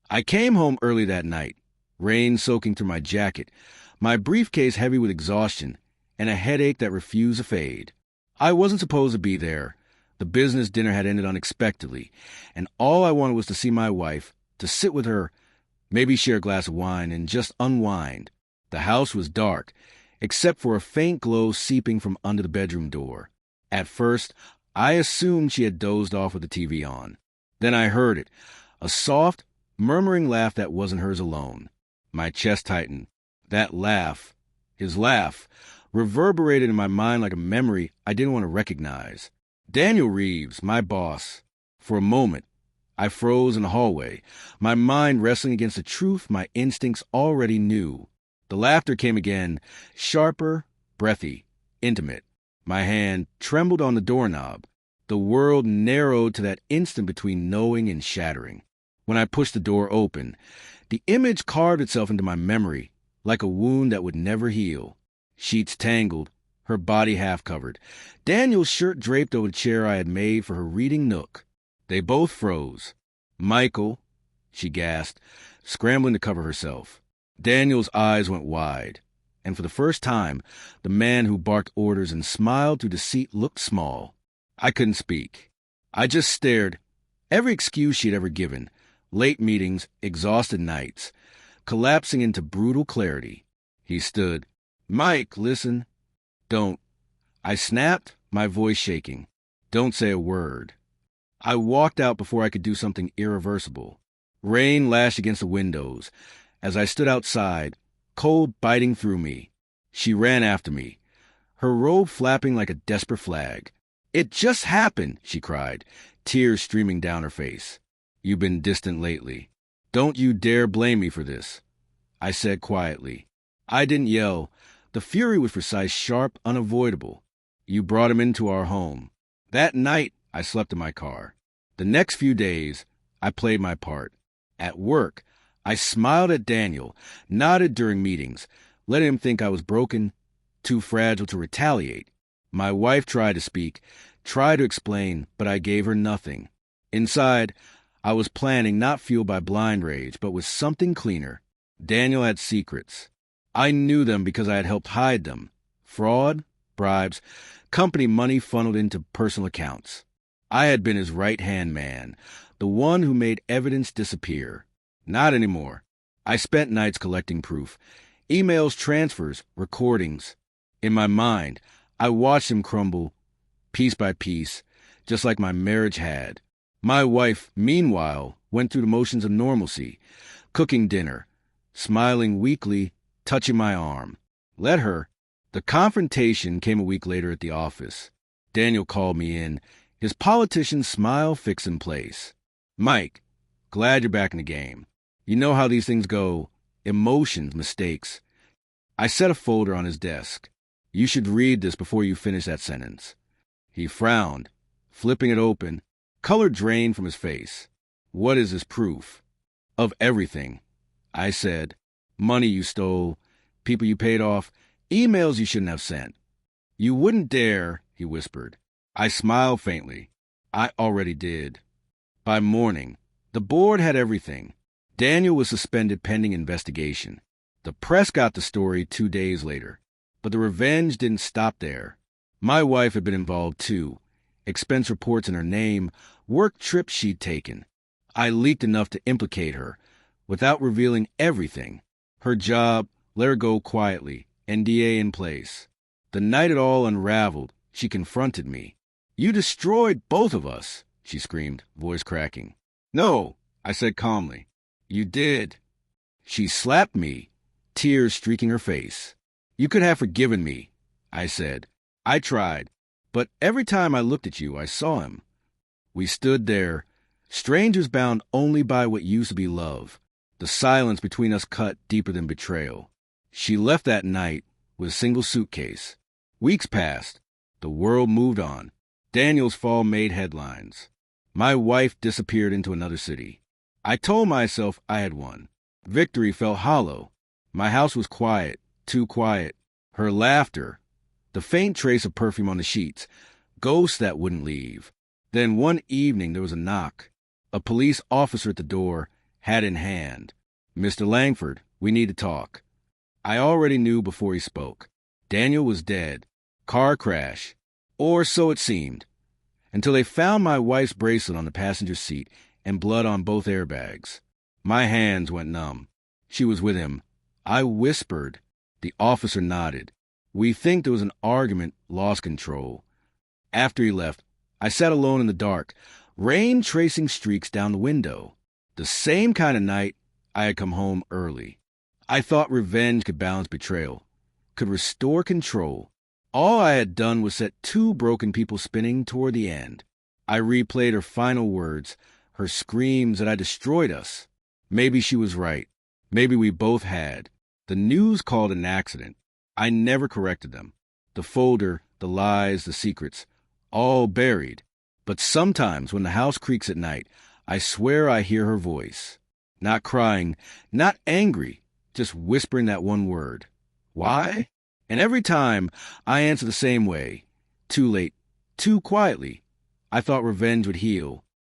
I came home early that night, rain soaking through my jacket, my briefcase heavy with exhaustion, and a headache that refused to fade. I wasn't supposed to be there. The business dinner had ended unexpectedly, and all I wanted was to see my wife, to sit with her, maybe share a glass of wine, and just unwind. The house was dark, except for a faint glow seeping from under the bedroom door. At first, I assumed she had dozed off with the TV on. Then I heard it, a soft, murmuring laugh that wasn't hers alone. My chest tightened. That laugh, his laugh, reverberated in my mind like a memory I didn't want to recognize. Daniel Reeves, my boss. For a moment, I froze in the hallway, my mind wrestling against the truth my instincts already knew. The laughter came again, sharper, breathy, intimate. My hand trembled on the doorknob. The world narrowed to that instant between knowing and shattering. When I pushed the door open, the image carved itself into my memory, like a wound that would never heal. Sheets tangled, her body half covered, Daniel's shirt draped over the chair I had made for her reading nook. They both froze. "Michael," she gasped, scrambling to cover herself. Daniel's eyes went wide, and for the first time, the man who barked orders and smiled through deceit looked small. I couldn't speak. I just stared. Every excuse she had ever given, late meetings, exhausted nights, collapsing into brutal clarity. He stood. "Mike, listen." "Don't." I snapped, my voice shaking. "Don't say a word." I walked out before I could do something irreversible. Rain lashed against the windows. As I stood outside, cold biting through me, she ran after me, her robe flapping like a desperate flag. "It just happened," she cried, tears streaming down her face. "You've been distant lately. Don't you dare blame me for this," I said quietly. I didn't yell. The fury was precise, sharp, unavoidable. "You brought him into our home." That night, I slept in my car. The next few days, I played my part. At work, I smiled at Daniel, nodded during meetings, letting him think I was broken, too fragile to retaliate. My wife tried to speak, tried to explain, but I gave her nothing. Inside, I was planning, not fueled by blind rage, but with something cleaner. Daniel had secrets. I knew them because I had helped hide them. Fraud, bribes, company money funneled into personal accounts. I had been his right-hand man, the one who made evidence disappear. Not anymore. I spent nights collecting proof. Emails, transfers, recordings. In my mind, I watched him crumble, piece by piece, just like my marriage had. My wife, meanwhile, went through the motions of normalcy, cooking dinner, smiling weakly, touching my arm. Let her. The confrontation came a week later at the office. Daniel called me in, his politician smile fixed in place. "Mike, glad you're back in the game. You know how these things go. Emotions, mistakes." I set a folder on his desk. "You should read this before you finish that sentence." He frowned, flipping it open. Color drained from his face. "What is this proof?" "Of everything," I said. "Money you stole, people you paid off, emails you shouldn't have sent." "You wouldn't dare," he whispered. I smiled faintly. I already did. By morning, the board had everything. Daniel was suspended pending investigation. The press got the story 2 days later. But the revenge didn't stop there. My wife had been involved too. Expense reports in her name, work trips she'd taken. I leaked enough to implicate her, without revealing everything. Her job, let her go quietly, NDA in place. The night it all unraveled, she confronted me. "You destroyed both of us," she screamed, voice cracking. "No," I said calmly. "You did." She slapped me, tears streaking her face. "You could have forgiven me," I said. "I tried. But every time I looked at you, I saw him." We stood there, strangers bound only by what used to be love. The silence between us cut deeper than betrayal. She left that night with a single suitcase. Weeks passed. The world moved on. Daniel's fall made headlines. My wife disappeared into another city. I told myself I had won. Victory felt hollow. My house was quiet, too quiet. Her laughter, the faint trace of perfume on the sheets, ghosts that wouldn't leave. Then one evening there was a knock. A police officer at the door, hat in hand. "Mr. Langford, we need to talk." I already knew before he spoke. Daniel was dead. Car crash. Or so it seemed. Until they found my wife's bracelet on the passenger seat and blood on both airbags. My hands went numb. She was with him. I whispered. The officer nodded. "We think there was an argument, lost control." After he left, I sat alone in the dark, rain tracing streaks down the window. The same kind of night I had come home early. I thought revenge could balance betrayal, could restore control. All I had done was set two broken people spinning toward the end. I replayed her final words, her screams that I destroyed us. Maybe she was right. Maybe we both had. The news called an accident. I never corrected them. The folder, the lies, the secrets, all buried. But sometimes when the house creaks at night, I swear I hear her voice. Not crying, not angry, just whispering that one word. Why? And every time I answer the same way. Too late, too quietly. I thought revenge would heal.